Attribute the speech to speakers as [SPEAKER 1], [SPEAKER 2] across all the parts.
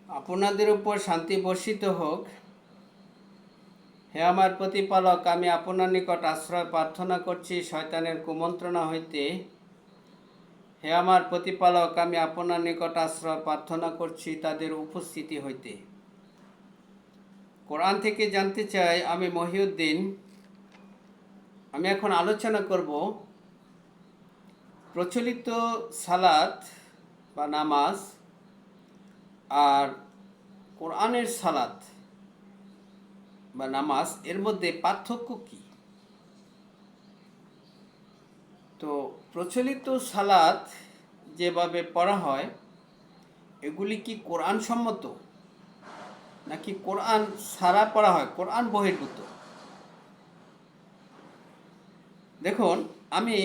[SPEAKER 1] আপনাদের উপর শান্তি বর্ষিত হোক। হে আমার প্রতিপালক, আমি আপনার নিকট আশ্রয় প্রার্থনা করছি শয়তানের কুমন্ত্রণা হইতে। হে আমার প্রতিপালক, আমি আপনার নিকট আশ্রয় প্রার্থনা করছি তাদের উপস্থিতি হইতে। কোরআন থেকে জানতে চাই, আমি মহিউদ্দিন। আমি এখন আলোচনা করব প্রচলিত সালাত বা নামাজ আর কোরআনের সালাত বা নামাজ এর মধ্যে পার্থক্য কী। তো প্রচলিত সালাত যেভাবে পড়া হয় এগুলি কি কোরআন সম্মত নাকি কোরআন ছাড়া পড়া হয়, কোরআন বহির্ভূত? দেখুন, আমি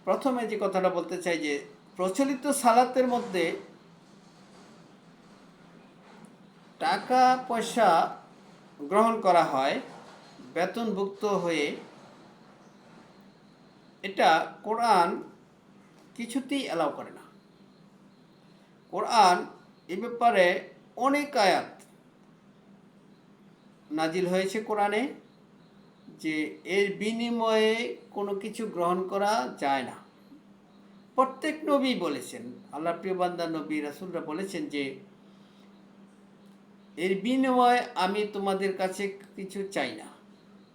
[SPEAKER 1] প্রথমে যে কথাটা বলতে চাই যে প্রচলিত সালাতের মধ্যে টাকা পয়সা গ্রহণ করা হয় বেতনভুক্ত হয়ে। এটা কোরআন কিছুতেই অ্যালাউ করে না। কোরআন এ ব্যাপারে অনেক আয়াত নাজিল হয়েছে কোরআনে যে এর বিনিময়ে কোনো কিছু গ্রহণ করা যায় না। প্রত্যেক নবী বলেছেন, আল্লাহ প্রিয় বান্দা নবী রাসূলরা বলেছেন যে এর বিনিময়ে আমি তোমাদের কাছে কিছু চাই না,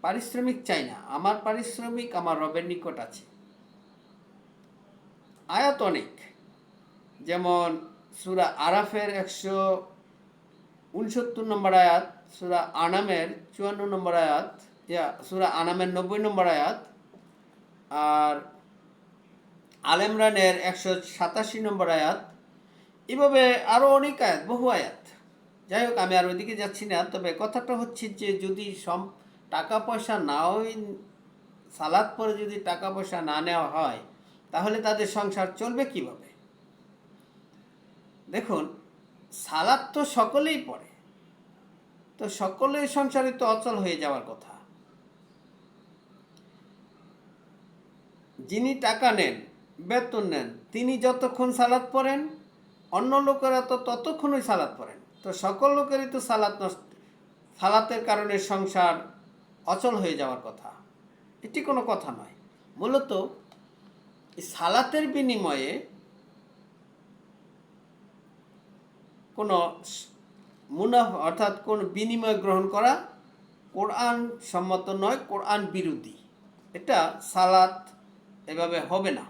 [SPEAKER 1] পারিশ্রমিক চাই না, আমার পারিশ্রমিক আমার রবের নিকট আছে। আয়াত অনেক, যেমন সূরা আরাফের 169 নম্বর আয়াত, সূরা আনামের 54 নম্বর আয়াত, সূরা আনামের 90 নম্বর আয়াত, আর আল ইমরানের 187 নম্বর আয়াত। এভাবে আরও অনেক আয়াত, বহু আয়াত। যাই হোক, আমি আর ওইদিকে যাচ্ছি না। তবে কথাটা হচ্ছে যে যদি টাকা পয়সা নাওই, সালাত পরে যদি টাকা পয়সা না নেওয়া হয় তাহলে তাদের সংসার চলবে কিভাবে? দেখুন, সালাত তো সকলেই পড়ে, তো সকলের সংসারে তো অচল হয়ে যাওয়ার কথা। যিনি টাকা নেন, বেতন নেন, তিনি যতক্ষণ সালাত পড়েন, অন্য লোকেরা তো ততক্ষণই সালাত পড়েন। তো সকল লোকেরই তো সালাতের কারণে সংসার অচল হয়ে যাওয়ার কথা। এটি কোনো কথা নয়। মূলত সালাতের বিনিময়ে কোনো মুনাফা অর্থাৎ কোন বিনিময় গ্রহণ করা কোরআন সম্মত নয়, কোরআন বিরোধী। এটা সালাত এভাবে হবে না।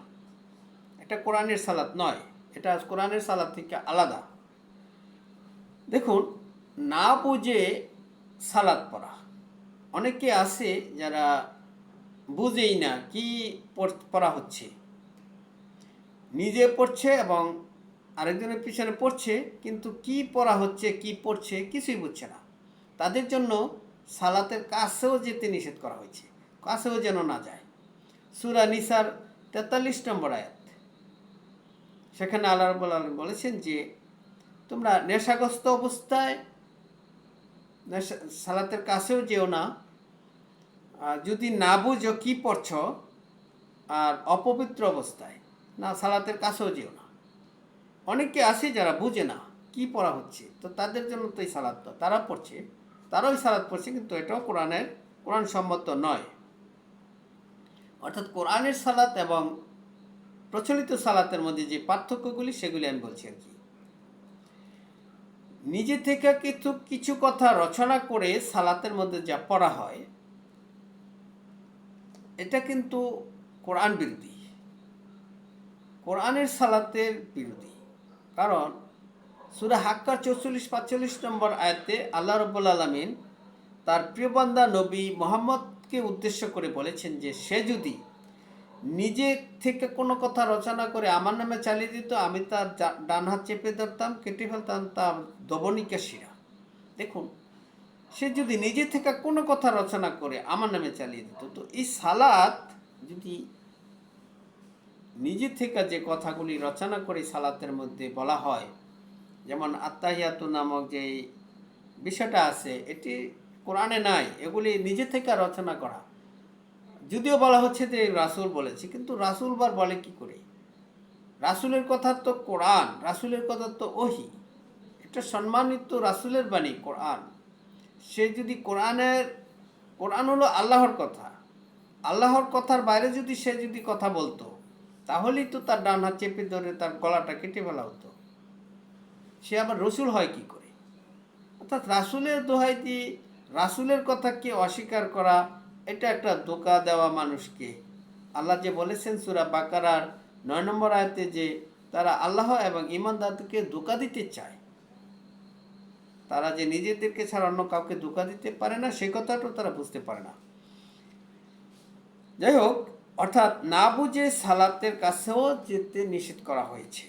[SPEAKER 1] এটা কোরআনের সালাত নয়, এটা কোরআনের সালাত থেকে আলাদা। দেখুন, না বুঝে সালাত পড়া, অনেকে আছে যারা বুঝেই না কি পড়া হচ্ছে, নিজে পড়ছে এবং আরেকজনের পিছনে পড়ছে, কিন্তু কি পড়া হচ্ছে কি পড়ছে কিছুই বুঝছে না। তাদের জন্য সালাতের কাছেও যেতে নিষেধ করা হয়েছে, কাছেও যেন না যায়। সূরা নিসার 43 নম্বর আয়াত, সেখানে আল্লাহ রাব্বুল আলামিন বলেছেন যে তোমরা নেশাগ্রস্ত অবস্থায় সালাতের কাছেও যেও না, যদি না বুঝো কি পড়ছ, আর অপবিত্র অবস্থায় না সালাতের কাছেও যেও না। অনেকে আছে যারা বুঝে না কি পড়া হচ্ছে, তো তাদের জন্য তো এই সালাত, তো তারা পড়ছে, তারাই সালাত পড়ছে, কিন্তু এটাও কোরআন সম্মত নয়। অর্থাৎ কোরআনের সালাত এবং প্রচলিত সালাতের মধ্যে যে পার্থক্যগুলি সেগুলি আমি বলছি আর কি। নিজে থেকে কিছু কথা রচনা করে সালাতের মধ্যে যা পড়া হয় এটা কিন্তু কোরআন বিরোধী, কোরআনের সালাতের বিরোধী। কারণ সূরা হাক্কার 44-45 নম্বর আয়াতে আল্লাহ রাব্বুল আলামিন তার প্রিয় বান্দা নবী মুহাম্মদকে উদ্দেশ্য করে বলেছেন যে সে যদি নিজে থেকে কোনো কথা রচনা করে আমার নামে চালিয়ে দিত, আমি তার ডান হাত চেপে ধরতাম, কেটে ফেলতাম তার দবনিকা শিরা। দেখুন, সে যদি নিজে থেকে কোনো কথা রচনা করে আমার নামে চালিয়ে দিত, তো এই সালাত যদি নিজে থেকে যে কথাগুলি রচনা করে সালাতের মধ্যে বলা হয়, যেমন আত্তাহিয়াতু নামক যে বিষয়টা আছে, এটি কোরআনে নাই। এগুলি নিজে থেকে রচনা করা। যদিও বলা হচ্ছে যে রাসূল বলেছে, কিন্তু রাসূল বার বলে কি করে? রাসূলের কথা তো কোরআন, রাসূলের কথা তো ওহী, এটা সম্মানিত রাসূলের বাণী কোরআন। সে যদি কোরআন হলো আল্লাহর কথা, আল্লাহর কথার বাইরে যদি সে যদি কথা বলতো, তাহলেই তো তার ডান হাত চেপে ধরে তার গলাটা কেটে ফেলা হতো। সে আবার রসুল হয় কি করে? অর্থাৎ রাসূলের দোহাই দিয়ে রাসূলের কথাকে অস্বীকার করা, এটা একটা ধোঁকা দেওয়া মানুষকে। আল্লাহ যে বলেছেন সূরা বাকারার ৯ নম্বর আয়াতে যে তারা আল্লাহ এবং ঈমানদারদেরকে ধোঁকা দিতে চায়, তারা যে নিজেদেরকে ছাড়া অন্য কাউকে ধোঁকা দিতে পারে না, সে কথাটাও তারা বুঝতে পারে না। যাই হোক, অর্থাৎ না বুঝে সালাতের কাছেও যেতে নিষেধ করা হয়েছে।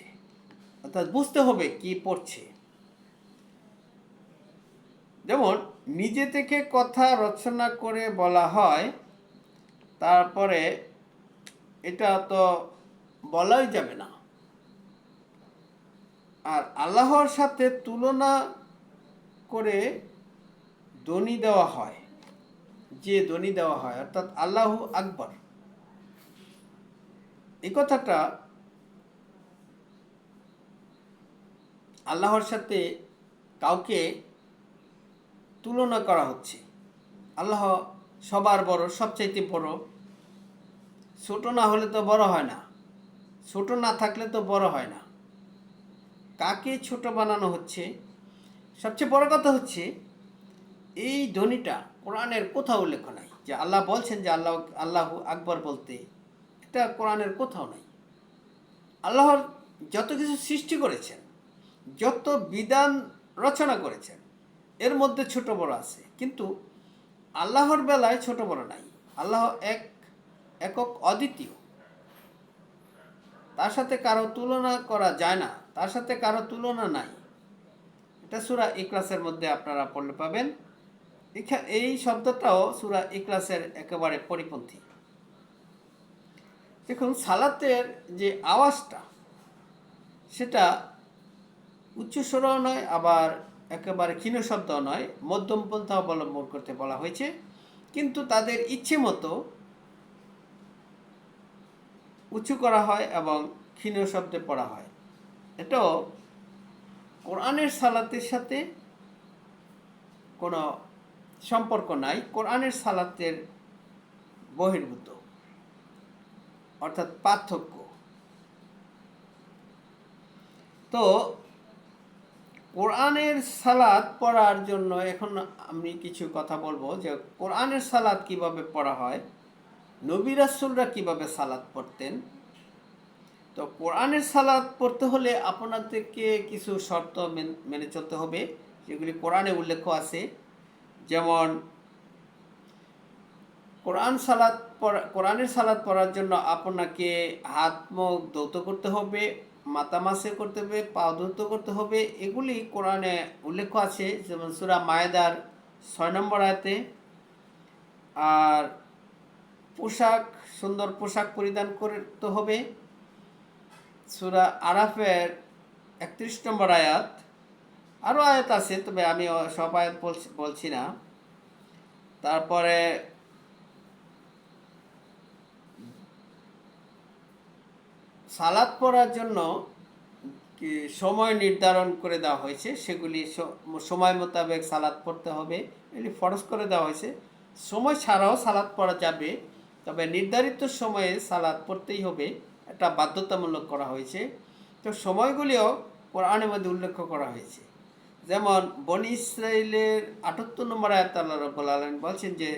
[SPEAKER 1] অর্থাৎ বুঝতে হবে কি পড়ছে। যেমন নিজে থেকে কথা রচনা করে বলা হয়, তারপরে এটা তো বলাই যাবে না। আর আল্লাহর সাথে তুলনা করে ধ্বনি দেওয়া হয়, যে ধ্বনি দেওয়া হয়, অর্থাৎ আল্লাহু আকবার, এই কথাটা আল্লাহর সাথে কাউকে তুলনা করা হচ্ছে। আল্লাহ সবার বড়, সবচাইতে বড়। ছোট না হলে তো বড় হয় না, ছোট না থাকলে তো বড় হয় না। কাকে ছোট বানানো হচ্ছে? সবচেয়ে বড় কথা হচ্ছে এই ধ্বনিটা কোরআনের কোথাও উল্লেখ নাই যে আল্লাহ বলছেন যে আল্লাহু আকবার বলতে। এটা কোরআনের কোথাও নাই। আল্লাহর যত কিছু সৃষ্টি করেছেন, যত বিধান রচনা করেছেন, এর মধ্যে ছোট বড় আছে, কিন্তু আল্লাহর বেলায় ছোট বড় নাই। আল্লাহ একক, অদ্বিতীয়। তার সাথে কারো তুলনা করা যায় না, তার সাথে কারো তুলনা নাই। এটা সূরা ইখলাসের মধ্যে আপনারা পড়লে পাবেন। এই শব্দটাও সূরা ইখলাসের একেবারে পরিপন্থী। দেখুন, সালাতের যে আওয়াজটা, সেটা উচ্চস্বরও নয়, আবার একেবারে ক্ষীণ শব্দও নয়, মধ্যম পন্থা অবলম্বন করতে বলা হয়েছে। কিন্তু তাদের ইচ্ছে মতো উঁচু করা হয় এবং ক্ষীণ শব্দে পড়া হয়। এটাও কোরআনের সালাতের সাথে কোনো সম্পর্ক নাই, কোরআনের সালাতের বহির্ভূত, অর্থাৎ পার্থক্য। তো কোরআনের সালাত পড়ার জন্য এখন আমি কিছু কথা বলবো যে কোরআনের সালাত কিভাবে পড়া হয়, নবী রাসূলরা কিভাবে সালাত পড়তেন। তো কোরআনের সালাত পড়তে হলে আপনাদেরকে কিছু শর্ত মেনে চলতে হবে, যেগুলি কোরআনে উল্লেখ আছে। যেমন কোরআনের সালাত পড়ার জন্য আপনাকে হাত মুখ ধৌত করতে হবে, মাথা মাসে করতে হবে, পা ধৌত করতে হবে। এগুলি কোরআনে উল্লেখ আছে, যেমন সূরা মায়েদার ৬ নম্বর আয়াতে। আর সুন্দর পোশাক পরিধান করতে হবে, সূরা আরাফের ৩১ নম্বর আয়াত। আরও আয়াত আছে, তবে আমি সব আয়াত বলছি না। তারপরে সালাত পড়ার জন্য কি সময় নির্ধারণ করে দেওয়া হয়েছে, সেগুলি সময় মোতাবেক সালাত পড়তে হবে, এগুলি ফরজ করে দেওয়া হয়েছে। সময় ছাড়াও সালাত পড়া যাবে, তবে নির্ধারিত সময়ে সালাত পড়তেই হবে, এটা বাধ্যতামূলক করা হয়েছে। তো সময়গুলিও কোরআনের মধ্যে উল্লেখ করা হয়েছে। যেমন বনী ইসরাইলের ৭৮ নম্বর আয়াত আল্লাহ রাব্বুল আলামিন বলছেন যে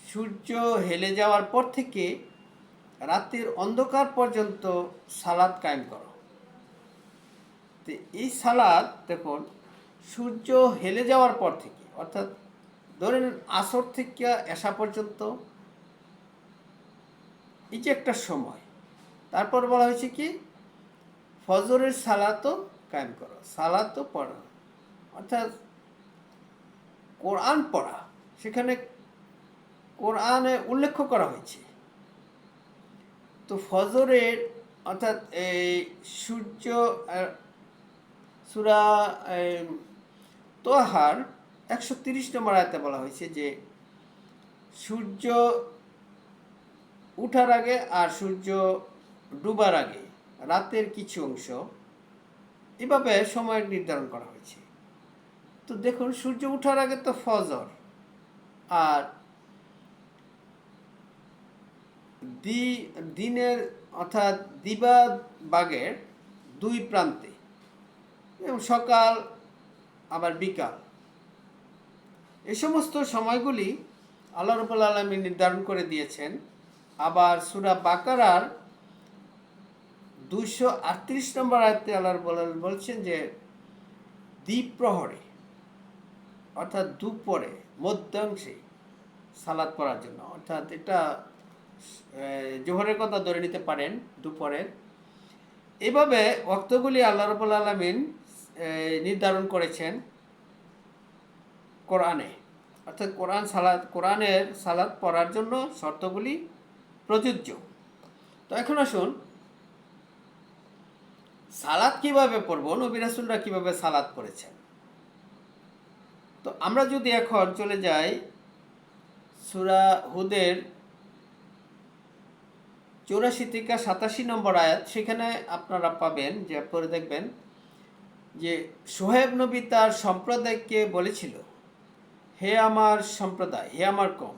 [SPEAKER 1] সূর্য হেলে যাওয়ার পর থেকে রাতের অন্ধকার পর্যন্ত সালাত কায়েম করো। তো এই সালাত দেখুন, সূর্য হেলে যাওয়ার পর থেকে, অর্থাৎ ধরেন আসর থেকে এশা পর্যন্ত, এই যে একটা সময়। তারপর বলা হয়েছে কি ফজরের সালাতও কায়েম করো, সালাতও পড়ো, অর্থাৎ কোরআন পড়া, সেখানে কোরআনে উল্লেখ করা হয়েছে। তো ফজরের, অর্থাৎ এই সূর্য, সূরা তোহার ১৩০ নম্বর আয়াতে বলা হয়েছে যে সূর্য উঠার আগে আর সূর্য ডুবার আগে, রাতের কিছু অংশ, এভাবে সময় নির্ধারণ করা হয়েছে। তো দেখুন, সূর্য ওঠার আগে তো ফজর, আর দিনের অর্থাৎ দিবাবাগের দুই প্রান্তে, এবং সকাল আবার বিকাল, এই সমস্ত সময়গুলি আল্লাহ রাব্বুল আলামিন নির্ধারণ করে দিয়েছেন। আবার সূরা বাকারার 238 নম্বর আয়াতে আল্লাহ রাব্বুল আলামিন বলছেন যে দ্বিপ্রহরে অর্থাৎ দুপুরে মধ্যাংশে সালাত পড়ার জন্য, অর্থাৎ এটা জোহরের কথা ধরে নিতে পারেন, দুপুরের। এভাবে ওয়াক্তগুলি আল্লাহ রাব্বুল আলামিন নির্ধারণ করেছেন কোরআনে, অর্থাৎ কোরআনের সালাত পড়ার জন্য শর্তগুলি প্রযোজ্য। তো এখন আসুন, সালাত কিভাবে পড়ব, নবী রাসূলরা কিভাবে সালাত পড়েছেন। তো আমরা যদি এখন চলে যাই সূরা হুদের 84 থেকে 87 নম্বর আয়াত, সেখানে আপনারা পাবেন যে, পরে দেখবেন যে শোয়েব নবী তার সম্প্রদায়কে বলেছিল, হে আমার সম্প্রদায়, হে আমার কওম,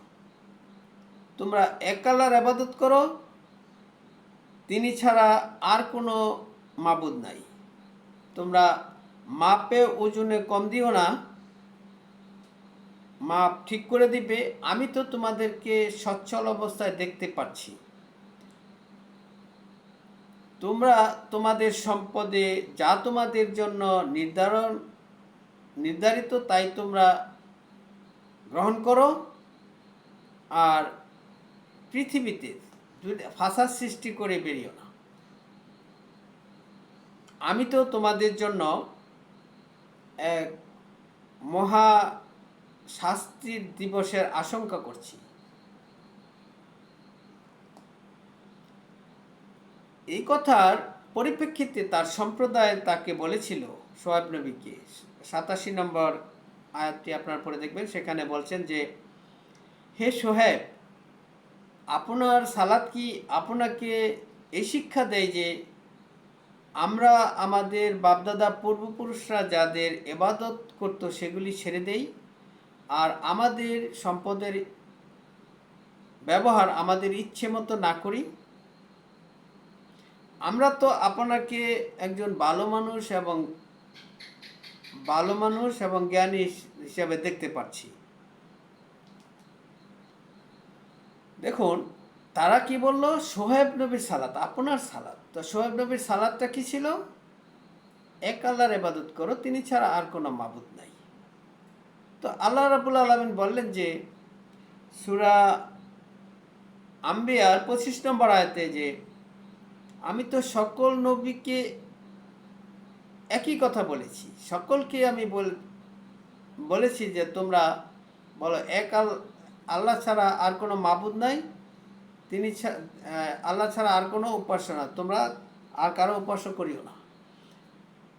[SPEAKER 1] তোমরা এক আল্লাহর ইবাদত করো, তিনি ছাড়া আর কোনো মাবুদ নাই। তোমরা মাপে ওজনে কম দিও না, মাপ ঠিক করে দিবে। আমি তো তোমাদেরকে সচ্ছল অবস্থায় দেখতে পাচ্ছি। তোমরা তোমাদের সম্পদে যা তোমাদের জন্য নির্ধারিত তাই তোমরা গ্রহণ করো, আর পৃথিবীতে ফাসাদ সৃষ্টি করে বেরিও না। আমি তো তোমাদের জন্য এক মহা শাস্তির দিবসের আশঙ্কা করছি। এই কথার পরিপ্রেক্ষিতে তার সম্প্রদায় তাকে বলেছিল, শোয়েব নবীকে, 87 নম্বর আয়াতটি আপনার পরে দেখবেন, সেখানে বলছেন যে, হে শোয়েব, আপনার সালাত কি আপনাকে এই শিক্ষা দেয় যে আমরা আমাদের বাপদাদা পূর্বপুরুষরা যাদের ইবাদত করত সেগুলি ছেড়ে দেই, আর আমাদের সম্পদের ব্যবহার আমাদের ইচ্ছে মতো না করি? আমরা তো আপনাকে একজন ভালো মানুষ এবং জ্ঞানী হিসেবে দেখতে পাচ্ছি। দেখুন, তারা কি বলল, শোয়েব নবীর সালাত, আপনার সালাত। তো শোয়েব নবীর সালাতটা কি ছিল? এক আল্লাহর ইবাদত করো, তিনি ছাড়া আর কোনো মাবুদ নাই। তো আল্লাহ রাব্বুল আলামিন বললেন যে সূরা আম্বিয়ার 25 নম্বর আয়াতে যে, আমি তো সকল নবীকে একই কথা বলেছি, সকলকে আমি বলেছি যে তোমরা বলো এক আল্লাহ ছাড়া আর কোনো মাবুদ নাই, তিনি আল্লাহ ছাড়া আর কোনো উপাসনা, তোমরা আর কারো উপাসনা করিও না,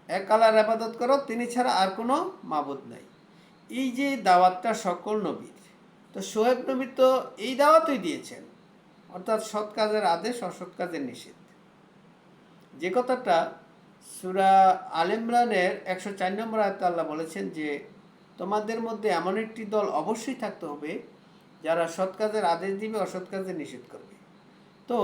[SPEAKER 1] এক আল্লাহর ইবাদত করো, তিনি ছাড়া আর কোনো মাবুদ নাই। এই যে দাওয়াতটা সকল নবীর, তো শোয়েব নবী তো এই দাওয়াতই দিয়েছেন, অর্থাৎ সৎ কাজের আদেশ, অসৎ কাজের নিষেধ। যে কথাটা সূরা আল ইমরানের 104 নম্বর আয়াতে আল্লাহ বলেছেন যে, তোমাদের মধ্যে এমন একটি দল অবশ্যই থাকতে হবে যারা সৎ কাজের আদেশ দিবে, অসৎ কাজের নিষেধ করবে। তো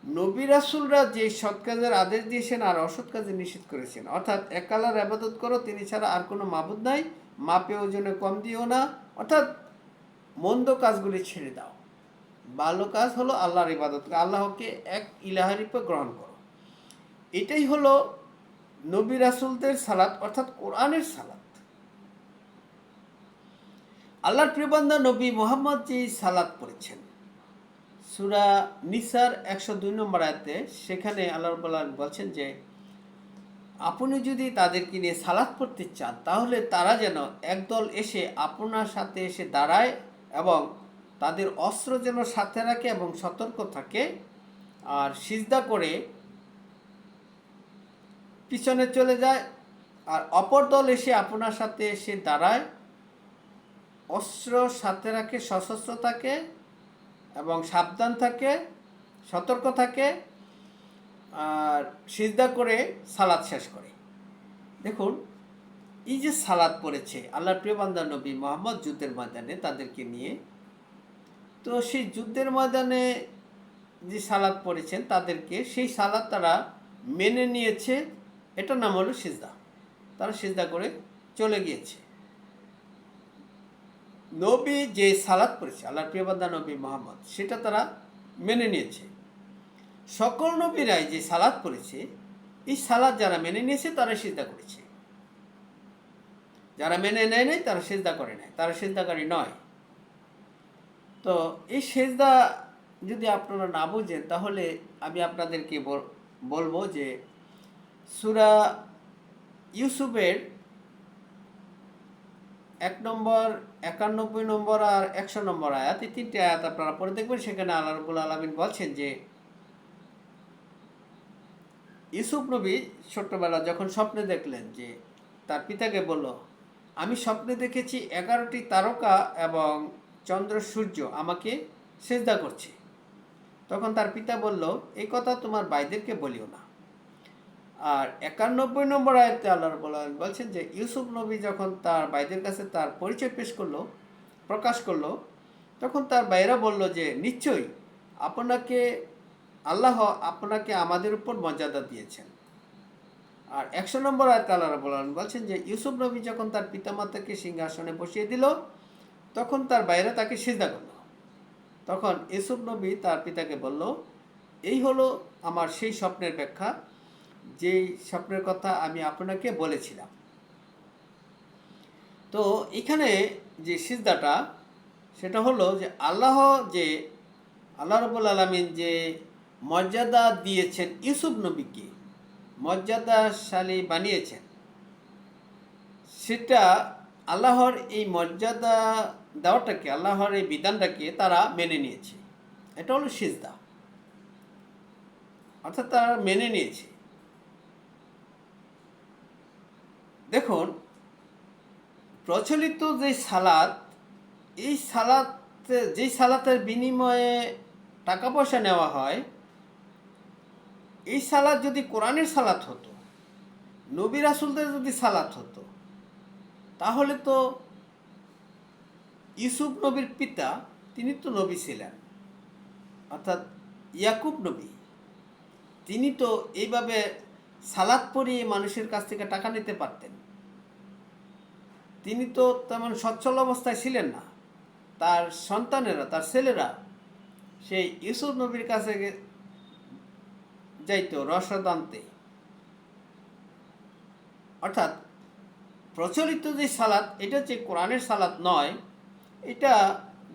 [SPEAKER 1] নবী রাসূলরা যে সৎ কাজের আদেশ দিয়েছেন আর অসৎ কাজের নিষেধ করেছেন, অর্থাৎ এক আল্লাহর ইবাদত করো, তিনি ছাড়া আর কোনো মাবুদ নাই, মাপে ওজনে কম দিও না, অর্থাৎ মন্দ কাজগুলি ছেড়ে দাও, ভালো কাজ হলো আল্লাহর ইবাদত, আল্লাহকে এক ইলাহের রূপে গ্রহণ করো। এটাই হলো নবী রাসূলদের সালাত, অর্থাৎ কোরআনের সালাত। আল্লাহর প্রিয় বান্দা নবী মুহাম্মদ যে সালাত পড়েছেন সূরা নিসার 102 নম্বর আয়াতে, সেখানে আল্লাহ রাব্বুল আলামিন বলছেন যে, আপনি যদি তাদেরকে নিয়ে সালাত পড়তে চান তাহলে তারা যেন একদল এসে আপনার সাথে এসে দাঁড়ায় এবং তাদের অস্ত্র যেন সাথে রাখে এবং সতর্ক থাকে, আর সিজদা করে পিছনে চলে যায়, আর অপর দল এসে আপনার সাথে এসে দাঁড়ায়, অস্ত্র সাথে রাখে, সশস্ত্র থাকে এবং সাবধান থাকে, সতর্ক থাকে, আর সিজদা করে সালাত শেষ করে। দেখুন, এই যে সালাত পড়েছে আল্লাহর প্রিয় বান্দা নবী মুহাম্মদ যুদ্ধের ময়দানে তাদেরকে নিয়ে, তো সেই যুদ্ধের ময়দানে যে সালাত পড়েছেন তাদেরকে, সেই সালাত তারা মেনে নিয়েছে, এটার নাম হলো সিজদা। তারা সিজদা করে চলে গিয়েছে। নবী যে সালাত পড়েছে আল্লাহর প্রিয় বান্দা নবী মুহাম্মদ, সেটা তারা মেনে নিয়েছে। সকল নবীরাই যে সালাত পড়েছে, এই সালাত যারা মেনে নিয়েছে তারা সিজদা করেছে, যারা মেনে নেয় নাই তারা সিজদা করে নাই, তারা সিজদাকারী নয়। তো এই সিজদা যদি আপনারা না বুঝেন, তাহলে আমি আপনাদেরকে বলবো যে সূরা ইউসুফের 1 নম্বর, 91 নম্বর আর 100 নম্বর আয়াত, এই 3টি আয়াত আপনারা পড়ে দেখবেন। সেখানে আল্লাহ রাব্বুল আলামিন বলছেন যে ইউসুফ নবী ছোট্টবেলা যখন স্বপ্নে দেখলেন, যে তার পিতাকে বলল, আমি স্বপ্নে দেখেছি 11টি তারকা এবং চন্দ্র সূর্য আমাকে সিজদা করছে। তখন তার পিতা বলল, এই কথা তোমার ভাইদেরকে বলিও না। আর 91 নম্বর আয়াতে আল্লাহ রাব্বুল আলামিন বলছেন যে ইউসুফ নবী যখন তার ভাইদের কাছে তার পরিচয় প্রকাশ করলো, তখন তার ভাইয়েরা বলল যে নিশ্চয়ই আল্লাহ আপনাকে আমাদের উপর মর্যাদা দিয়েছেন। আর 100 নম্বর আয়াতে আল্লাহ রাব্বুল আলামিন বলছেন যে ইউসুফ নবী যখন তার পিতামাতাকে সিংহাসনে বসিয়ে দিল, তখন তার ভাইয়েরা তাকে সিজদা করল। তখন ইউসুফ নবী তার পিতাকে বলল, এই হলো আমার সেই স্বপ্নের ব্যাখ্যা, যেই স্বপ্নের কথা আমি আপনাকে বলেছিলাম। তো এখানে যে সিজদাটা, সেটা হলো যে আল্লাহ রাব্বুল আলামিন যে মর্যাদা দিয়েছেন ইউসুফ নবীকে, মর্যাদাশালী বানিয়েছেন, সেটা আল্লাহর এই মর্যাদা দেওয়াটাকে, আল্লাহর এই বিধানটাকে তারা মেনে নিয়েছে। এটা হলো সিজদা, অর্থাৎ তারা মেনে নিয়েছে। দেখুন, প্রচলিত যে সালাত, এই যেই সালাতের বিনিময়ে টাকা পয়সা নেওয়া হয়, এই সালাত যদি কোরআনের সালাত হতো, নবী রাসূলদের যদি সালাত হতো, তাহলে তো ইউসুফ নবীর পিতা, তিনি তো নবী ছিলেন, অর্থাৎ ইয়াকুব নবী, তিনি তো এইভাবে সালাত পড়িয়ে মানুষের কাছ থেকে টাকা নিতে পারতেন। তিনি তো তেমন সচ্ছল অবস্থায় ছিলেন না। তার সন্তানেরা, তার ছেলেরা সেই ইউসুফ নবীর কাছে যাইতো রসদ আনতে। অর্থাৎ প্রচলিত যে সালাত, এটা যে কোরআনের সালাত নয়, এটা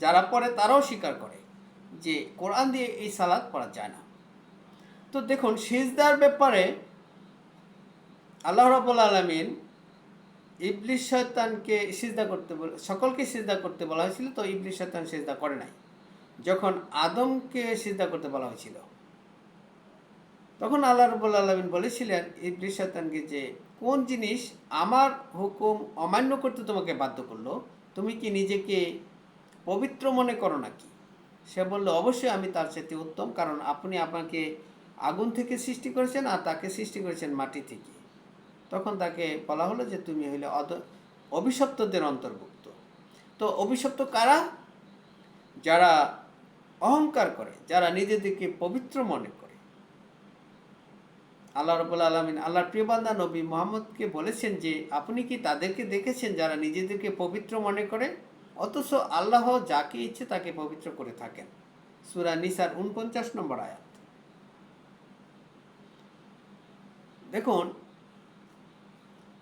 [SPEAKER 1] যারা পড়ে তারাও স্বীকার করে যে কোরআন দিয়ে এই সালাত পড়া যায় না। তো দেখুন, সিজদার ব্যাপারে আল্লাহ রাব্বুল আলামিন ইবলিস শয়তানকে সিজদা করতে সকলকে সিজদা করতে বলা হয়েছিল, তো ইবলিস শয়তান সিজদা করে নাই। যখন আদমকে সিজদা করতে বলা হয়েছিল, তখন আল্লাহ রাব্বুল আলামিন বলেছিলেন ইবলিস শয়তানকে যে কোন জিনিস আমার হুকুম অমান্য করতে তোমাকে বাধ্য করলো, তুমি কি নিজেকে পবিত্র মনে করো নাকি? সে বলল, অবশ্যই আমি তার চাইতে উত্তম, কারণ আপনি আমাকে আগুন থেকে সৃষ্টি করেছেন আর তাকে সৃষ্টি করেছেন মাটি থেকে। তখন তাকে বলা হলো যে তুমি হইলে অভিশপ্তদের অন্তর্ভুক্ত। তো অভিশপ্ত কারা? যারা অহংকার করে, যারা নিজেদেরকে পবিত্র মনে করে। আল্লাহ রাব্বুল আলামিন আল্লাহর প্রিয় বান্দা নবী মুহাম্মদকে বলেছেন যে আপনি কি তাদেরকে দেখেছেন যারা নিজেদেরকে পবিত্র মনে করে, অথচ আল্লাহ যাকে ইচ্ছে তাকে পবিত্র করে থাকেন। সূরা নিসার 49 নম্বর আয়াত। দেখুন,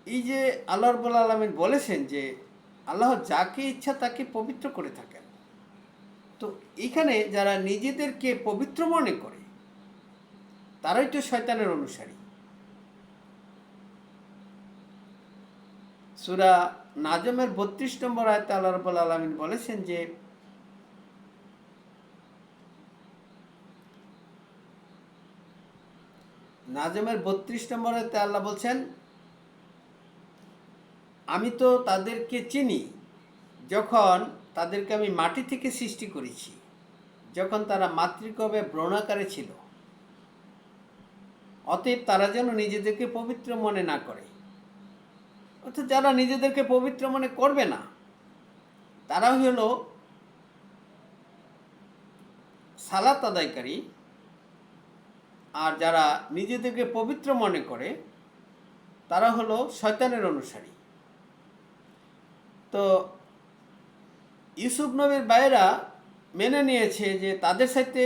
[SPEAKER 1] এই যে আল্লাহ রাব্বুল আলামিন বলেছেন যে আল্লাহ যাকে ইচ্ছা তাকে পবিত্র করে থাকেন, তো এখানে যারা নিজেদেরকে পবিত্র মনে করে তারাই তো শয়তানের অনুসারী। সূরা নাজমের 32 নম্বর আয়াতে আল্লাহ রাব্বুল আলামিন বলেছেন যে নাজমের 32 নম্বর আয়াতে আল্লাহ বলছেন, আমি তো তাদেরকে চিনি যখন তাদেরকে আমি মাটি থেকে সৃষ্টি করেছি, যখন তারা মাতৃগর্ভে ভ্রূণাকারে ছিল। অতএব তারা যেন নিজেদেরকে পবিত্র মনে না করে। অর্থাৎ যারা নিজেদেরকে পবিত্র মনে করবে না, তারা হলো সালাত আদায়কারী। আর যারা নিজেদেরকে পবিত্র মনে করে, তারা হলো শয়তানের অনুসারী। তো ইউসুফ নবীর ভাইয়েরা মেনে নিয়েছে যে তাদের সাথে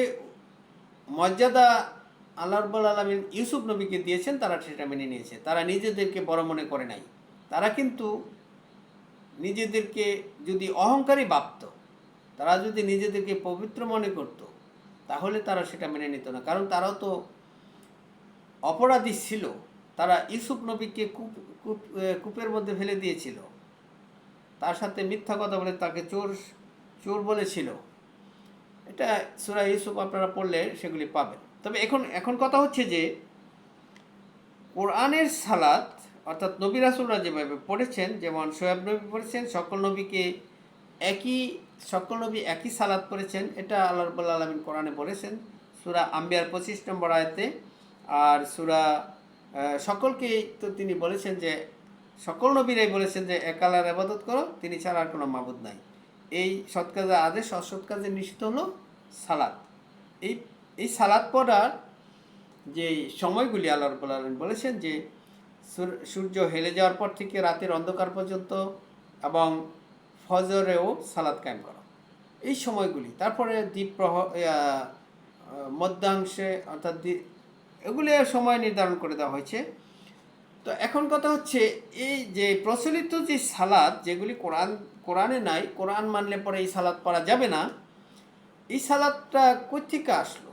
[SPEAKER 1] মর্যাদা আল্লাহ রাব্বুল আলামিন ইউসুফ নবীকে দিয়েছেন, তারা সেটা মেনে নিয়েছে। তারা নিজেদেরকে বড় মনে করে নাই। তারা কিন্তু নিজেদেরকে যদি অহংকারী ভাবত, তারা যদি নিজেদেরকে পবিত্র মনে করত, তাহলে তারা সেটা মেনে নিত না। কারণ তারাও তো অপরাধী ছিল। তারা ইউসুফ নবীকে কূপের মধ্যে ফেলে দিয়েছিল, তার সাথে মিথ্যা কথা বলে তাকে চোর বলেছিল। এটা সূরা ইউসুফ আপনারা পড়লে সেগুলি পাবেন। তবে এখন কথা হচ্ছে যে কোরআনের সালাত, অর্থাৎ নবী রাসূলরা যেভাবে পড়েছেন, যেমন শোয়েব নবী পড়েছেন, সকল নবী একই সালাত পড়েছেন, এটা আল্লাহ রাব্বুল আলামিন কোরআনে বলেছেন সূরা আম্বিয়ার 25 নম্বর আয়াতে। আর সূরা সকলকেই তো তিনি বলেছেন যে, সকল নবীরাই বলেছেন যে এক আল্লাহর ইবাদত করো, তিনি ছাড়া আর কোনো মাবুদ নাই। এই সৎ কাজের আদেশ, অসৎ কাজের নিষিদ্ধ হলো সালাত। এই সালাত পড়ার যে সময়গুলি আল্লাহ রাব্বুল আলামিন বলেছেন যে সূর্য হেলে যাওয়ার পর থেকে রাতের অন্ধকার পর্যন্ত, এবং ফজরেও সালাত কায়েম করা, এই সময়গুলি। তারপরে মধ্যাংশে, অর্থাৎ এগুলি সময় নির্ধারণ করে দেওয়া হয়েছে। তো এখন কথা হচ্ছে, এই যে প্রচলিত যে সালাত, যেগুলি কোরআনে নাই, কোরআন মানলে পরে এই সালাত পড়া যাবে না, এই সালাতটা কোত্থেকে আসলো?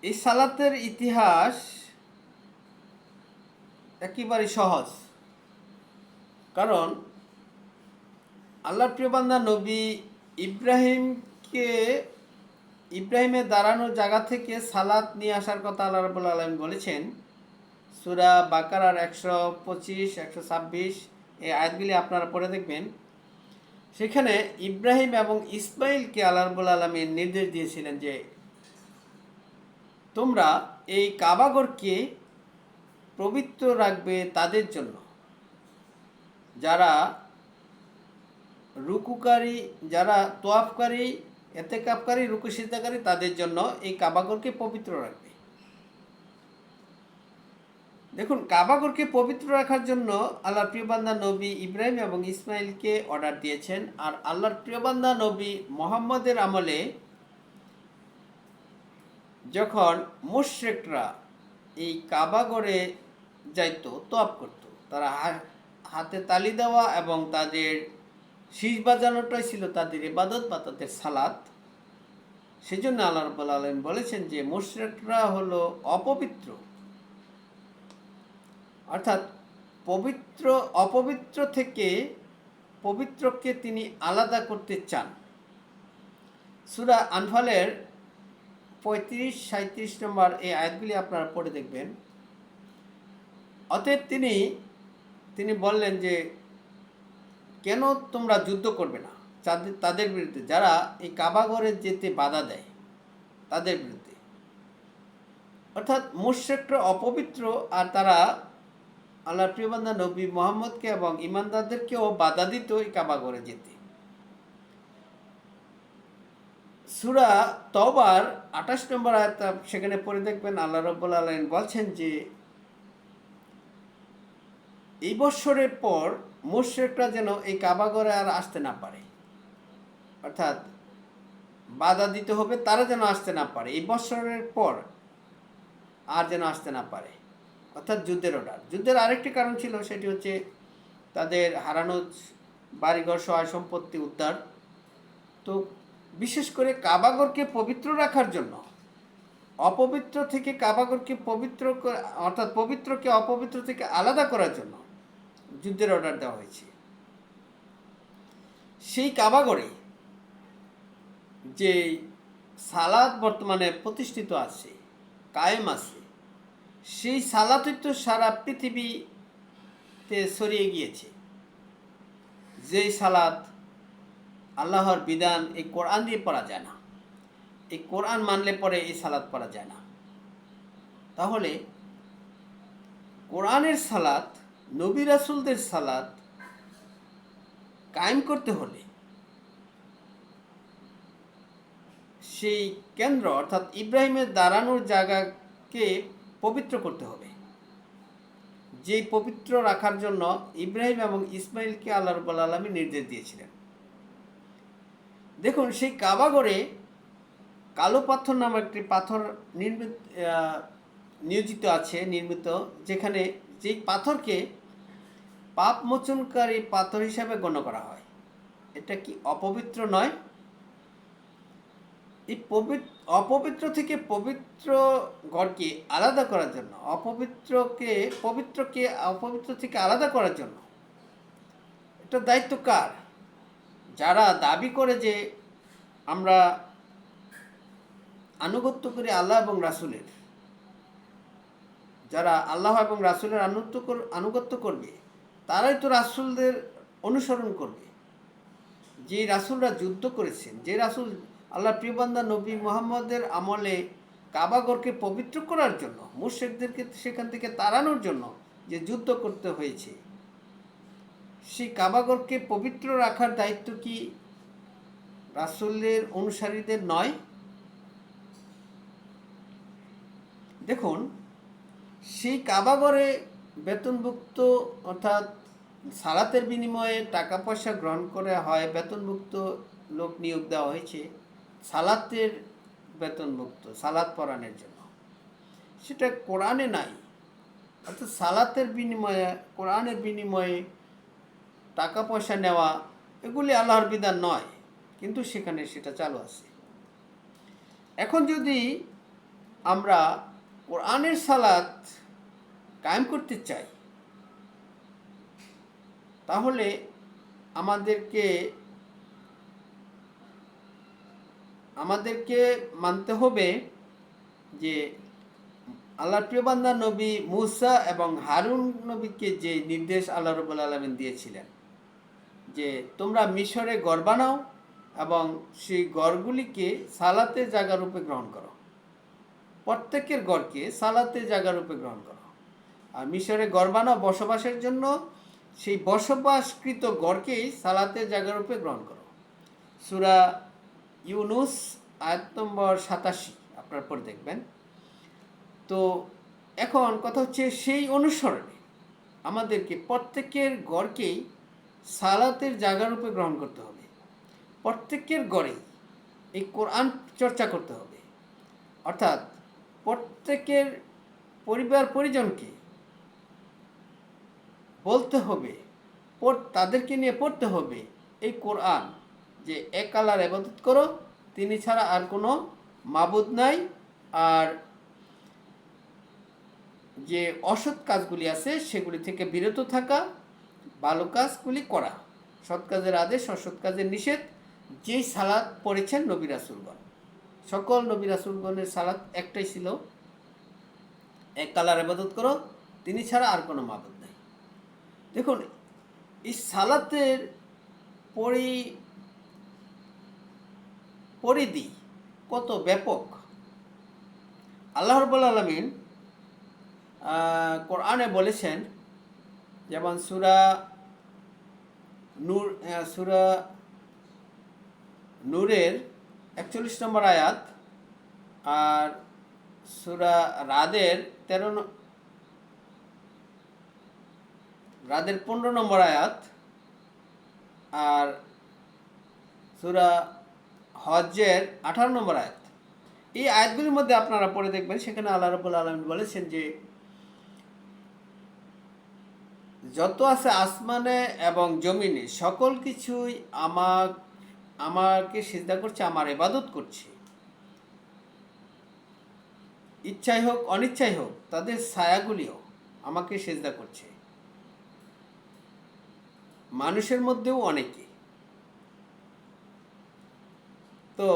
[SPEAKER 1] এই সালাতের ইতিহাস একেবারে সহজ। কারণ আল্লাহর প্রিয় বান্দা নবী ইব্রাহিমের দাঁড়ানোর জায়গা থেকে সালাত নিয়ে আসার কথা আল্লাহ রাব্বুল আলামিন বলেছেন সূরা বাকারার 125, 126 এই আয়াতগুলি আপনারা পড়ে দেখবেন। সেখানে ইব্রাহিম এবং ইসমাইলকে আল্লাহ রাব্বুল আলামিন নির্দেশ দিয়েছিলেন যে তোমরা এই কাবাঘরকে পবিত্র রাখবে তাদের জন্য, যারা রুকুকারী, যারা তোয়াফকারী, এতেকাফকারী, রুকু সিজদাকারী, তাদের জন্য এই কাবাঘরকে পবিত্র রাখবে। দেখুন, কাবাঘরকে পবিত্র রাখার জন্য আল্লাহর প্রিয় বান্দা নবী ইব্রাহিম এবং ইসমাইলকে অর্ডার দিয়েছেন। আর আল্লাহর প্রিয় বান্দা নবী মুহাম্মদের আমলে যখন মুশরিকরা এই কাবাঘরে যাইতো, তোয়াফ করত, তারা হাতে তালি দেওয়া এবং তাদের শীষ বাজানোটাই ছিল তাদের ইবাদত বা তাদের সালাত। সেজন্য আল্লাহ রাব্বুল আলামিন বলেছেন যে মুশরিকরা হলো অপবিত্র, অর্থাৎ অপবিত্র থেকে পবিত্রকে তিনি আলাদা করতে চান। সূরা আনফালের 35-37 নম্বর এই আয়াতগুলি আপনারা পড়ে দেখবেন। অতএব তিনি বললেন যে কেন তোমরা যুদ্ধ করবে না তাদের বিরুদ্ধে, যারা এই কাবাঘরে যেতে বাধা দেয়, তাদের বিরুদ্ধে। অর্থাৎ মুশরিকরা অপবিত্র, আর তারা আল্লাহর প্রিয় বান্দা নবী মুহাম্মদকে এবং ঈমানদারদেরকেও বাধা দিত এই কাবাঘরে যেতে। সূরা তওবার 28 নম্বর আয়াত সেখানে পড়ে দেখবেন, আল্লাহ রাব্বুল আলামিন বলছেন যে এই বৎসরের পর মুশরিকরা যেন এই কাবাঘরে আর আসতে না পারে, অর্থাৎ বাধা দিতে হবে, তারা যেন আসতে না পারে, এই বৎসরের পর আর যেন আসতে না পারে, অর্থাৎ যুদ্ধের অর্ডার। যুদ্ধের আরেকটি কারণ ছিল, সেটি হচ্ছে তাদের হারানো বাড়িঘর, সহায় সম্পত্তি উদ্ধার। তো বিশেষ করে কাবাঘরকে পবিত্র রাখার জন্য, অপবিত্র থেকে কাবাঘরকে পবিত্র, অর্থাৎ পবিত্রকে অপবিত্র থেকে আলাদা করার জন্য যুদ্ধের অর্ডার দেওয়া হয়েছে। সেই কাবাঘরে যে সালাত বর্তমানে প্রতিষ্ঠিত আছে, কায়েম আছে, সেই সালাতই তো সারা পৃথিবীতে ছড়িয়ে গিয়েছে। যেই সালাত আল্লাহর বিধান এই কোরআন দিয়ে পড়া যায় না, এই কোরআন মানলে পরে এই সালাত পড়া যায় না। তাহলে কোরআনের সালাত, নবী রাসূলদের সালাত কায়েম করতে হলে সেই কেন্দ্র অর্থাৎ ইব্রাহিমের দাঁড়ানোর জায়গাকে পবিত্র করতে হবে। যেই পবিত্র রাখার জন্য ইব্রাহিম এবং ইসমাইলকে আল্লাহ রাব্বুল আলামিন নির্দেশ দিয়েছিলেন। দেখুন, সেই কাবাগরে কালো পাথর নামক একটি পাথর নিয়োজিত আছে, নির্মিত, যেখানে যেই পাথরকে পাপ মোচনকারী পাথর হিসাবে গণ্য করা হয়। এটা কি অপবিত্র নয়? এই অপবিত্র থেকে পবিত্র ঘরকে আলাদা করার জন্য, পবিত্রকে অপবিত্র থেকে আলাদা করার জন্য এটা দায়িত্ব কার? যারা দাবি করে যে আমরা আনুগত্য করি আল্লাহ এবং রাসূলের, যারা আল্লাহ এবং রাসূলের আনুগত্য করবে, তারাই তো রাসূলদের অনুসরণ করবে। যে রাসূলরা যুদ্ধ করেছেন, যে রাসূল আল্লাহর প্রিয় বান্দা নবী মুহাম্মদের আমলে কাবাগরকে পবিত্র করার জন্য, মুশরিকদেরকে সেখান থেকে তাড়ানোর জন্য যে যুদ্ধ করতে হয়েছে, সেই কাবাগরকে পবিত্র রাখার দায়িত্ব কি রাসূলের অনুসারীদের নয়? দেখুন, সেই কাবাগরে বেতনভুক্ত অর্থাৎ সালাতের বিনিময়ে টাকা পয়সা গ্রহণ করে হয়, বেতনভুক্ত লোক নিয়োগ দেওয়া হয়েছে সালাতের বেতনভুক্ত, সালাত পড়ানোর জন্য। সেটা কোরআনে নাই। অর্থাৎ সালাতের বিনিময়ে, কোরআনের বিনিময়ে টাকা পয়সা নেওয়া, এগুলি আল্লাহর বিধান নয়, কিন্তু সেখানে সেটা চালু আছে। এখন যদি আমরা কোরআনের সালাত কায়েম করতে চাই, তাহলে আমাদেরকে মানতে হবে যে আল্লাহর প্রিয় বান্দা নবী মূসা এবং হারুন নবীকে যে নির্দেশ আল্লাহ রাব্বুল আলামিন দিয়েছিলেন যে তোমরা মিশরে গড় বানাও এবং সেই গড়গুলিকে সালাতের জায়গা রূপে গ্রহণ করো, প্রত্যেকের গড়কে সালাতের জায়গা রূপে গ্রহণ করো। আর মিশরে গড় বানাও বসবাসের জন্য, সেই বসবাসকৃত গড়কেই সালাতের জায়গা রূপে গ্রহণ করো। সূরা ইউনুস আয়াত নম্বর 87 আপনারা পড়ে দেখবেন। তো এখন কথা হচ্ছে, সেই অনুসরণে আমাদেরকে প্রত্যেকের গড়কেই সালাতের জায়গা রূপে গ্রহণ করতে হবে। প্রত্যেকের গড়ে এই কোরআন চর্চা করতে হবে, অর্থাৎ প্রত্যেকের পরিবার পরিজনকে বলতে হবে, তাদেরকে নিয়ে পড়তে হবে এই কোরআন, যে এক আল্লাহর ইবাদত করো, তিনি ছাড়া আর কোনো মাবুদ নাই। আর যে অসৎ কাজগুলি আছে সেগুলি থেকে বিরত থাকা, ভালো কাজগুলি করা, সৎ কাজের আদেশ, অসৎ কাজের নিষেধ। যেই সালাত পড়েছেন নবী রাসূলগণ, সকল নবী রাসূলগণের সালাত একটাই ছিল, এক আল্লাহর ইবাদত করো, তিনি ছাড়া আর কোনো মাবুদ নাই। দেখুন, এই সালাতের পরিধি কত ব্যাপক। আল্লাহ রাব্বুল আলামিন কোরআনে বলেছেন, যেমন সূরা নূরের 41 নম্বর আয়াত, আর সূরা রাদের 15 নম্বর আয়াত, আর সূরা হজ্জের 18 নম্বর আয়াত। এই আয়াতগুলির মধ্যে আপনারা পড়ে দেখবেন, সেখানে আল্লাহ রাব্বুল আলামিন বলেছেন যে যত আছে আসমানে এবং জমিনে সকল কিছুই আমাকে সিজদা করছে, আমার ইবাদত করছে। ইচ্ছাই হোক অনিচ্ছাই হোক, তাদের ছায়াগুলিও আমাকে সিজদা করছে, মানুষের মধ্যেও অনেকে। তো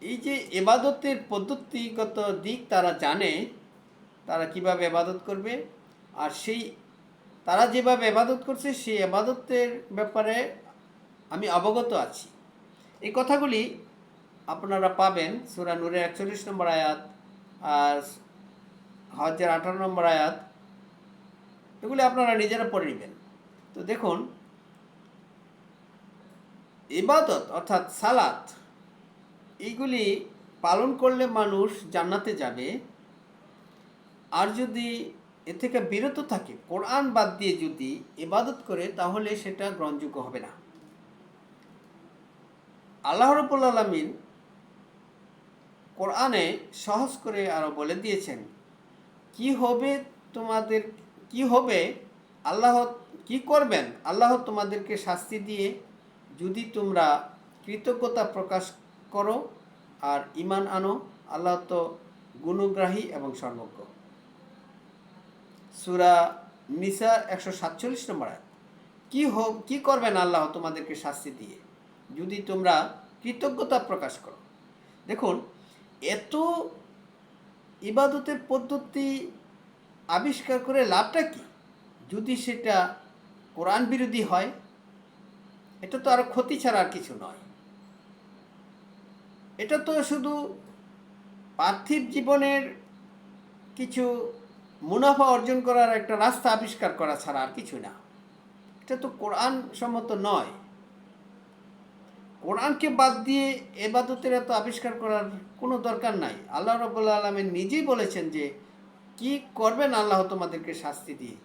[SPEAKER 1] এই যে ইবাদতের পদ্ধতিগত দিক তারা জানে, তারা কিভাবে ইবাদত করবে, আর তারা যেভাবে ইবাদত করছে সেই ইবাদতের ব্যাপারে আমি অবগত আছি। এই কথাগুলি আপনারা পাবেন সূরা নূরের 41 নম্বর আয়াত আর হজ্জের 18 নম্বর আয়াত, এগুলি আপনারা নিজেরা পড়ে নেবেন। তো দেখুন, ইবাদত অর্থাৎ সালাত এইগুলি পালন করলে মানুষ জান্নাতে যাবে, আর যদি এ থেকে বিরত থাকে, কোরআন বাদ দিয়ে যদি ইবাদত করে, তাহলে সেটা গ্রহণযোগ্য হবে না। আল্লাহ রাব্বুল আলামিন কোরআনে সহজ করে আরো বলে দিয়েছেন কি হবে তোমাদের, কি হবে আল্লাহ, কি করবেন আল্লাহ তোমাদেরকে শাস্তি দিয়ে যদি তোমরা কৃতজ্ঞতা প্রকাশ করো আর ঈমান আনো। আল্লাহ তো গুণগ্রাহী এবং সর্বজ্ঞ। সূরা নিসা 147 নম্বর আয়াত। কি করবেন আল্লাহ তোমাদেরকে শাস্তি দিয়ে যদি তোমরা কৃতজ্ঞতা প্রকাশ করো। দেখুন, এত ইবাদতের পদ্ধতি আবিষ্কার করে লাভটা কি যদি সেটা কোরআন বিরোধী হয়? এটা তো আরো ক্ষতি ছাড়া আর কিছু নয়। এটা তো শুধু পার্থিব জীবনের কিছু মুনাফা অর্জন করার একটা রাস্তা আবিষ্কার করা ছাড়া আর কিছু না। এটা তো কোরআন সম্মত নয়। কোরআনকে বাদ দিয়ে ইবাদতের এত আবিষ্কার করার কোনো দরকার নাই। আল্লাহ রাব্বুল আলামিন নিজেই বলেছেন যে কি করবেন আল্লাহ তোমাদেরকে শাস্তি দিয়ে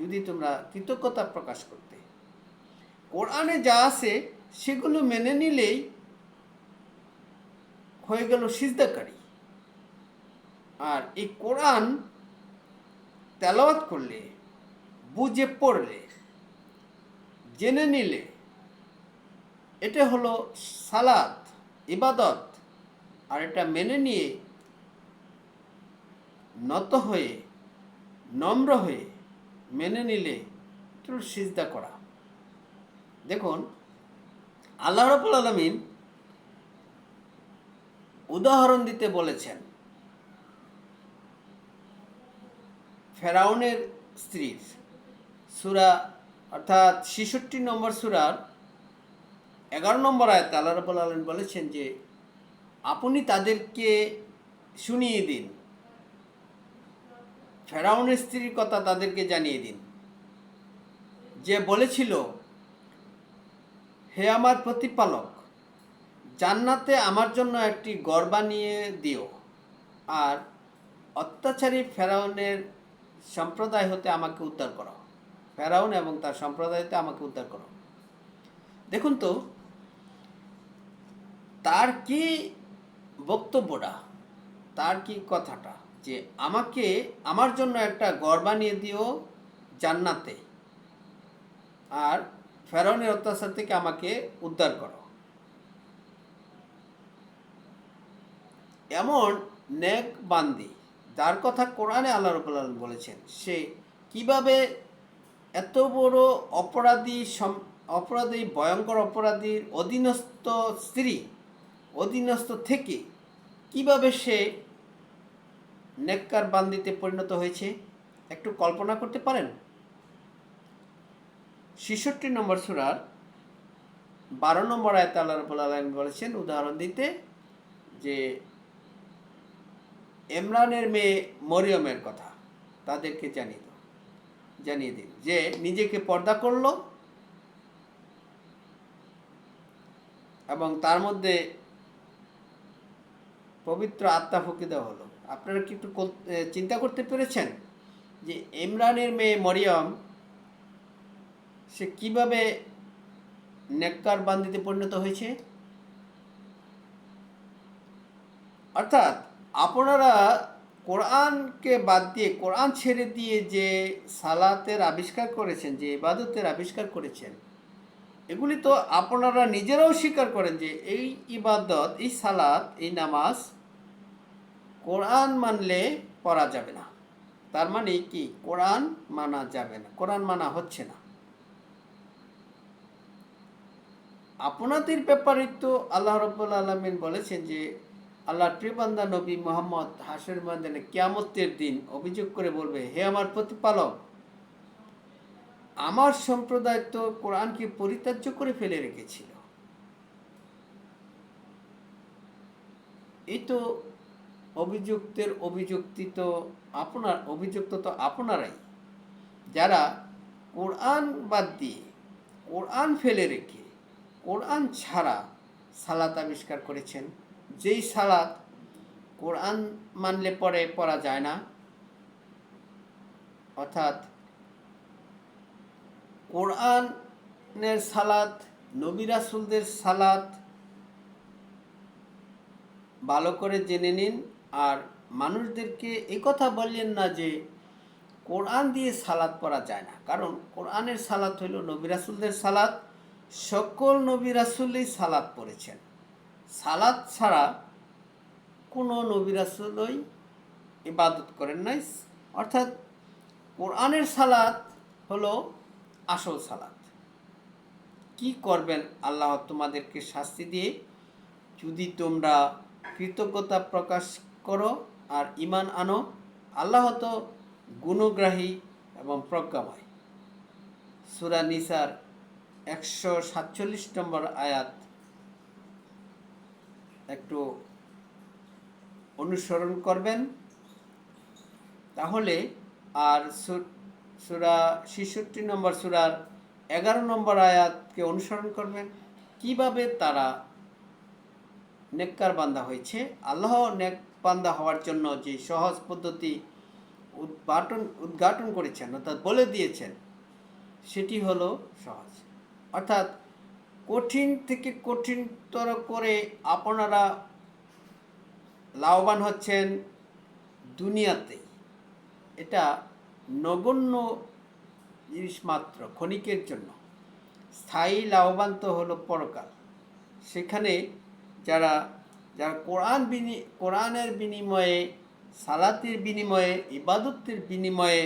[SPEAKER 1] যদি তোমরা কৃতজ্ঞতা প্রকাশ করতে। কোরআনে যা আছে সেগুলো মেনে নিলেই হয়ে গেল সিজদাকারী। আর এই কোরআন তেলাওয়াত করলে, বুঝে পড়লে, জেনে নিলে, এটা হলো সালাত, ইবাদত। আর এটা মেনে নিয়ে নত হয়ে, নম্র হয়ে মেনে নিলে একটু সিজদা করা। দেখুন, আল্লাহ রাব্বুল আলামিন উদাহরণ দিতে বলেছেন ফেরাউনের স্ত্রীর। সূরা অর্থাৎ 66 নম্বর সূরার 11 নম্বর আয়াতে আল্লাহ রাব্বুল আলামিন বলেছেন যে আপনি তাদেরকে শুনিয়ে দিন, ফেরাউনের স্ত্রীর কথা তাদেরকে জানিয়ে দিন, যে বলেছিল হে আমার প্রতিপালক, জান্নাতে আমার জন্য একটি ঘর বানিয়ে দিও আর অত্যাচারী ফেরাউনের সম্প্রদায় হতে আমাকে উদ্ধার করো। ফেরাউন এবং তার সম্প্রদায় হতে আমাকে উদ্ধার করো। দেখুন তো তার কি বক্তব্যটা, তার কি কথাটা, যে আমাকে, আমার জন্য একটা ঘর বানিয়ে দিও জান্নাতে আর ফেরাউনের অত্যাচার থেকে আমাকে উদ্ধার করো। এমন নেক বান্দি যার কথা কোরআনে আল্লাহ রাব্বুল আলামিন বলেছেন, সে কিভাবে এত বড় অপরাধী ভয়ঙ্কর অপরাধীর অধীনস্থ স্ত্রী, অধীনস্থ থেকে কিভাবে সে নেককার বান্দিতে পরিণত হয়েছে একটু কল্পনা করতে পারেন? 66 নম্বর সূরার 12 নম্বর আয়াতে আল্লাহ রাব্বুল আলামিন বলেছেন উদাহরণ দিতে যে ইমরানের মেয়ে মরিয়মের কথা তাদেরকে জানিয়ে দিন যে নিজেকে পর্দা করলো এবং তার মধ্যে পবিত্র আত্মা ফুঁকে দেওয়া হলো। আপনারা কি একটু চিন্তা করতে পেরেছেন যে ইমরানের মেয়ে মরিয়ম সে কিভাবে নেককার বান্দিতে পরিণত হয়েছে? অর্থাৎ আপনারা কোরআনকে বাদ দিয়ে, কোরআন ছেড়ে দিয়ে যে সালাতের আবিষ্কার করেছেন, যে ইবাদতের আবিষ্কার করেছেন, এগুলি তো আপনারা নিজেরাও স্বীকার করেন যে এই ইবাদত, এই সালাত, এই নামাজ কোরআন মানলে পড়া যাবে না। তার মানে কি? কোরআন মানা যাবে না, কোরআন মানা হচ্ছে না। আপনাদের ব্যাপারে তো আল্লাহ রাব্বুল আলামিন বলেছেন যে আল্লাহর প্রিয় বান্দা নবী মুহাম্মদ হাসরের ময়দানে কিয়ামতের দিন অভিযোগ করে বলবে, হে আমার প্রতিপালক, আমার সম্প্রদায় তো কোরআনকে পরিত্যাজ্য করে ফেলে রেখেছিল। এই তো অভিযুক্ত তো আপনারাই, যারা কোরআন বাদ দিয়ে, কোরআন ফেলে রেখে, কোরআন ছাড়া সালাত আবিষ্কার করেছেন। যেই সালাত কোরআন মানলে পরে পড়া যায় না, অর্থাৎ কোরআনের সালাত, নবী রাসূলদের সালাত ভালো করে জেনে নিন। আর মানুষদেরকে এই কথা বললেন না যে কোরআন দিয়ে সালাত পড়া যায় না, কারণ কোরআনের সালাত হইল নবী রাসূলদের সালাত। সকল নবী রাসূলই সালাত পড়েছেন। সালাত ছাড়া কোনো নবী রাসূলই ইবাদত করেন নাই। অর্থাৎ কোরআনের সালাত হলো আসল সালাত। কি করবেন আল্লাহ তোমাদেরকে শাস্তি দিয়ে, যদি তোমরা কৃতজ্ঞতা প্রকাশ করো আর ঈমান আনো। আল্লাহ তো গুণগ্রাহী এবং প্রজ্ঞাময়। সূরা নিসার 147 নম্বর আয়াত একটু অনুসরণ করবেন তাহলে। আর সূরা 66 নম্বর সূরার 11 নম্বর আয়াতকে অনুসরণ করবেন। কিভাবে তারা নেককার বান্দা হয়েছে। আল্লাহ নেক বান্দা হওয়ার জন্য যে সহজ পদ্ধতি উদ্ঘাটন করেছেন, অর্থাৎ বলে দিয়েছেন, সেটি হলো সহজ। অর্থাৎ কঠিন থেকে কঠিনতর করে আপনারা লাভবান হচ্ছেন দুনিয়াতে। এটা নগণ্য জিনিস মাত্র, ক্ষণিকের জন্য। স্থায়ী লাভবান তো হলো পরকাল। সেখানে যারা কোরআনের বিনিময়ে, সালাতের বিনিময়ে, ইবাদতের বিনিময়ে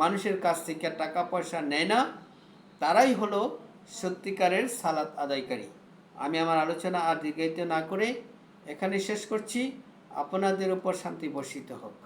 [SPEAKER 1] মানুষের কাছ থেকে টাকা পয়সা নেয় না, তারাই হলো সত্যিকারের সালাত আদায়কারী। আমি আমার আলোচনা আর দীর্ঘায়িত না করে এখানে শেষ করছি। আপনাদের উপর শান্তি বর্ষিত হোক।